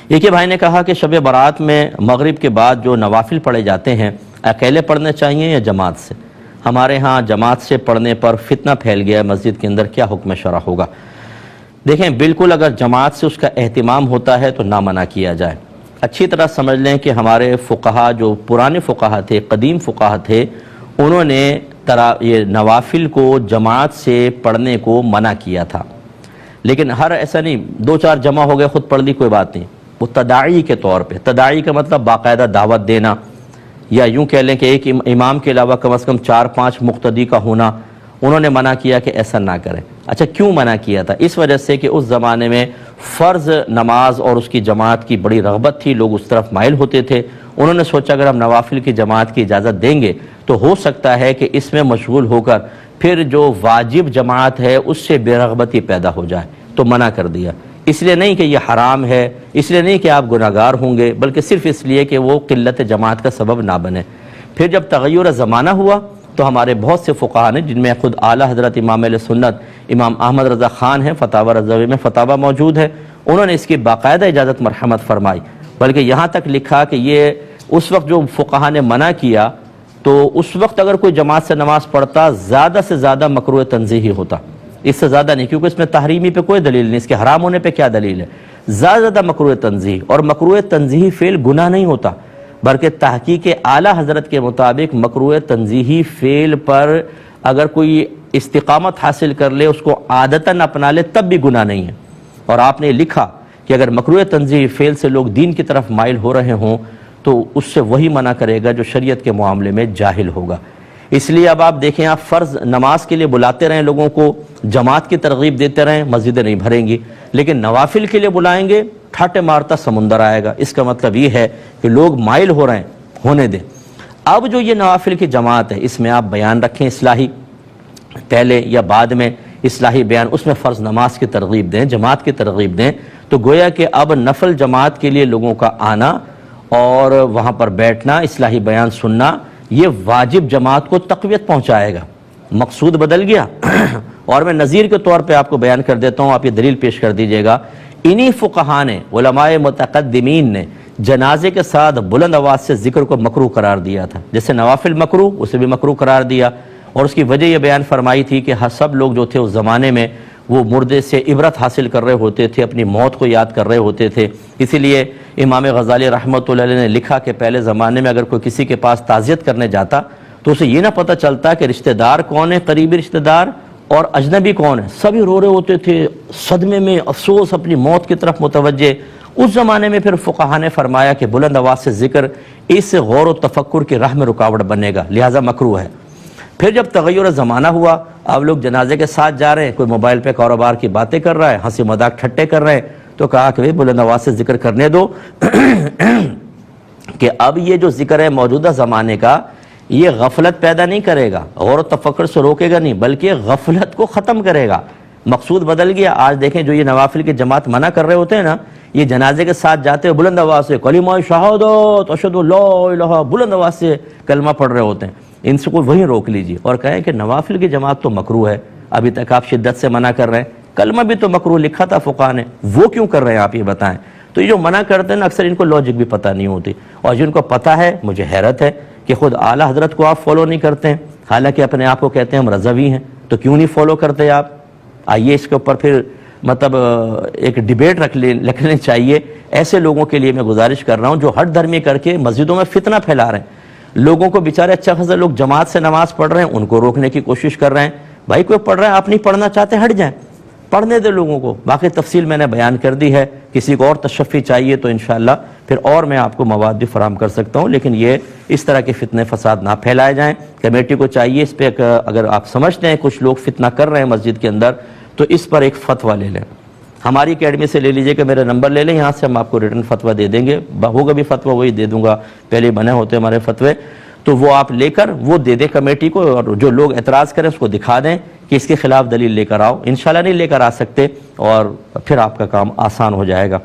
ایک بھائی نے کہا کہ شب برات میں مغرب کے بعد جو نوافل پڑھے جاتے ہیں اکیلے پڑھنے چاہیے یا جماعت سے؟ ہمارے ہاں جماعت سے پڑھنے پر فتنہ پھیل گیا ہے مسجد کے اندر، کیا حکم شرع ہوگا؟ دیکھیں بالکل اگر جماعت سے اس کا اہتمام ہوتا ہے تو نہ منع کیا جائے۔ اچھی طرح سمجھ لیں کہ ہمارے فقہا جو پرانے فقہا تھے، قدیم فقہا تھے، انہوں نے یہ نوافل کو جماعت سے پڑھنے کو منع کیا تھا، لیکن ہر ایسا نہیں 2-4 جمع ہو گئے خود پڑھ لی کوئی بات نہیں، وہ تداعی کے طور پہ، تداعی کا مطلب باقاعدہ دعوت دینا، یا یوں کہہ لیں کہ ایک امام کے علاوہ کم از کم 4-5 مقتدی کا ہونا، انہوں نے منع کیا کہ ایسا نہ کریں۔ اچھا کیوں منع کیا تھا؟ اس وجہ سے کہ اس زمانے میں فرض نماز اور اس کی جماعت کی بڑی رغبت تھی، لوگ اس طرف مائل ہوتے تھے، انہوں نے سوچا اگر ہم نوافل کی جماعت کی اجازت دیں گے تو ہو سکتا ہے کہ اس میں مشغول ہو کر پھر جو واجب جماعت ہے اس سے بے رغبتی پیدا ہو جائے، تو منع کر دیا۔ اس لیے نہیں کہ یہ حرام ہے، اس لیے نہیں کہ آپ گناہگار ہوں گے، بلکہ صرف اس لیے کہ وہ قلت جماعت کا سبب نہ بنے۔ پھر جب تغیر زمانہ ہوا تو ہمارے بہت سے فقہا نے، جن میں خود اعلیٰ حضرت امام اہل سنت امام احمد رضا خان ہیں، فتاوی رضوی میں فتاوی موجود ہے، انہوں نے اس کی باقاعدہ اجازت مرحمت فرمائی، بلکہ یہاں تک لکھا کہ یہ اس وقت جو فقہا نے منع کیا تو اس وقت اگر کوئی جماعت سے نماز پڑھتا زیادہ سے زیادہ مکروہ تنزیہی ہوتا، اس سے زیادہ نہیں، کیونکہ اس میں تحریمی پہ کوئی دلیل نہیں، اس کے حرام ہونے پہ کیا دلیل ہے؟ زیادہ مکروہ تنزیہی، اور مکروہ تنزیہی فعل گناہ نہیں ہوتا، بلکہ تحقیق اعلیٰ حضرت کے مطابق مکروہ تنزیہی فعل پر اگر کوئی استقامت حاصل کر لے، اس کو عادتاً اپنا لے، تب بھی گناہ نہیں ہے۔ اور آپ نے لکھا کہ اگر مکروہ تنزیہی فعل سے لوگ دین کی طرف مائل ہو رہے ہوں تو اس سے وہی منع کرے گا جو شریعت کے معاملے میں جاہل ہوگا۔ اس لیے اب آپ دیکھیں، آپ فرض نماز کے لیے بلاتے رہیں لوگوں کو، جماعت کی ترغیب دیتے رہیں، مسجدیں نہیں بھریں گی، لیکن نوافل کے لیے بلائیں گے، ٹھاٹے مارتا سمندر آئے گا۔ اس کا مطلب یہ ہے کہ لوگ مائل ہو رہے ہیں، ہونے دیں۔ اب جو یہ نوافل کی جماعت ہے، اس میں آپ بیان رکھیں اصلاحی، پہلے یا بعد میں اصلاحی بیان، اس میں فرض نماز کی ترغیب دیں، جماعت کی ترغیب دیں، تو گویا کہ اب نفل جماعت کے لیے لوگوں کا آنا اور وہاں پر بیٹھنا، اصلاحی بیان سننا، یہ واجب جماعت کو تقویت پہنچائے گا، مقصود بدل گیا۔ اور میں نظیر کے طور پہ آپ کو بیان کر دیتا ہوں، آپ یہ دلیل پیش کر دیجئے گا۔ انہی فقہا نے، علماء متقدمین نے جنازے کے ساتھ بلند آواز سے ذکر کو مکروہ قرار دیا تھا، جیسے نوافل مکروہ، اسے بھی مکروہ قرار دیا، اور اس کی وجہ یہ بیان فرمائی تھی کہ سب لوگ جو تھے اس زمانے میں وہ مردے سے عبرت حاصل کر رہے ہوتے تھے، اپنی موت کو یاد کر رہے ہوتے تھے۔ اسی لیے امام غزالی رحمۃ اللہ علیہ نے لکھا کہ پہلے زمانے میں اگر کوئی کسی کے پاس تعزیت کرنے جاتا تو اسے یہ نہ پتہ چلتا کہ رشتہ دار کون ہے، قریبی رشتہ دار، اور اجنبی کون ہے، سبھی رو رہے ہوتے تھے، صدمے میں، افسوس، اپنی موت کی طرف متوجہ۔ اس زمانے میں پھر فقہا نے فرمایا کہ بلند آواز سے ذکر اس غور و تفکر کی راہ میں رکاوٹ بنے گا، لہٰذا مکروہ ہے۔ پھر جب تغیر زمانہ ہوا، اب لوگ جنازے کے ساتھ جا رہے ہیں، کوئی موبائل پہ کاروبار کی باتیں کر رہا ہے، ہنسی مذاق ٹھٹے کر رہے ہیں، تو کہا کہ بلند آواز سے ذکر کرنے دو کہ اب یہ جو ذکر ہے موجودہ زمانے کا، یہ غفلت پیدا نہیں کرے گا، غور و تفکر سے روکے گا نہیں، بلکہ غفلت کو ختم کرے گا۔ مقصود بدل گیا۔ آج دیکھیں جو یہ نوافل کی جماعت منع کر رہے ہوتے ہیں نا، یہ جنازے کے ساتھ جاتے ہیں بلند آواز سے کلمہ شہادت اشہد ان لا الہ، بلند آواز سے کلمہ پڑھ رہے ہوتے ہیں، ان سے کوئی وہیں روک لیجیے اور کہیں کہ نوافل کی جماعت تو مکروہ ہے، ابھی تک آپ شدت سے منع کر رہے ہیں، کلمہ بھی تو مکروہ لکھا تھا فقہا نے، وہ کیوں کر رہے ہیں آپ یہ بتائیں۔ تو یہ جو منع کرتے ہیں نا، اکثر ان کو لاجک بھی پتہ نہیں ہوتی، اور جن کو پتہ ہے مجھے حیرت ہے کہ خود اعلیٰ حضرت کو آپ فالو نہیں کرتے ہیں، حالانکہ اپنے آپ کو کہتے ہیں ہم رضوی ہیں، تو کیوں نہیں فالو کرتے آپ؟ آئیے اس کے اوپر پھر مطلب ایک ڈیبیٹ رکھنے چاہیے۔ ایسے لوگوں کے لیے میں گزارش کر رہا ہوں جو ہٹ دھرمی کر کے مسجدوں میں فتنہ پھیلا رہے ہیں، لوگوں کو بیچارے اچھا خاصا لوگ جماعت سے نماز پڑھ رہے ہیں ان کو روکنے کی کوشش کر رہے ہیں۔ بھائی کوئی پڑھ رہا ہے، آپ نہیں پڑھنا چاہتے ہٹ جائیں، پڑھنے دے لوگوں کو۔ باقی تفصیل میں نے بیان کر دی ہے، کسی کو اور تشفی چاہیے تو انشاءاللہ پھر اور میں آپ کو مواد بھی فراہم کر سکتا ہوں، لیکن یہ اس طرح کے فتنے فساد نہ پھیلائے جائیں۔ کمیٹی کو چاہیے اس پہ اگر آپ سمجھتے ہیں کچھ لوگ فتنہ کر رہے ہیں مسجد کے اندر تو اس پر ایک فتویٰ لے لیں، ہماری اکیڈمی سے لے لیجئے کہ میرا نمبر لے لیں، یہاں سے ہم آپ کو ریٹن فتویٰ دے دیں گے، ہوگا بھی فتویٰ وہی دے دوں گا، پہلے بنے ہوتے ہمارے فتوے، تو وہ آپ لے کر وہ دے دیں کمیٹی کو، اور جو لوگ اعتراض کریں اس کو دکھا دیں کہ اس کے خلاف دلیل لے کر آؤ۔ انشاءاللہ نہیں لے کر آ سکتے اور پھر آپ کا کام آسان ہو جائے گا۔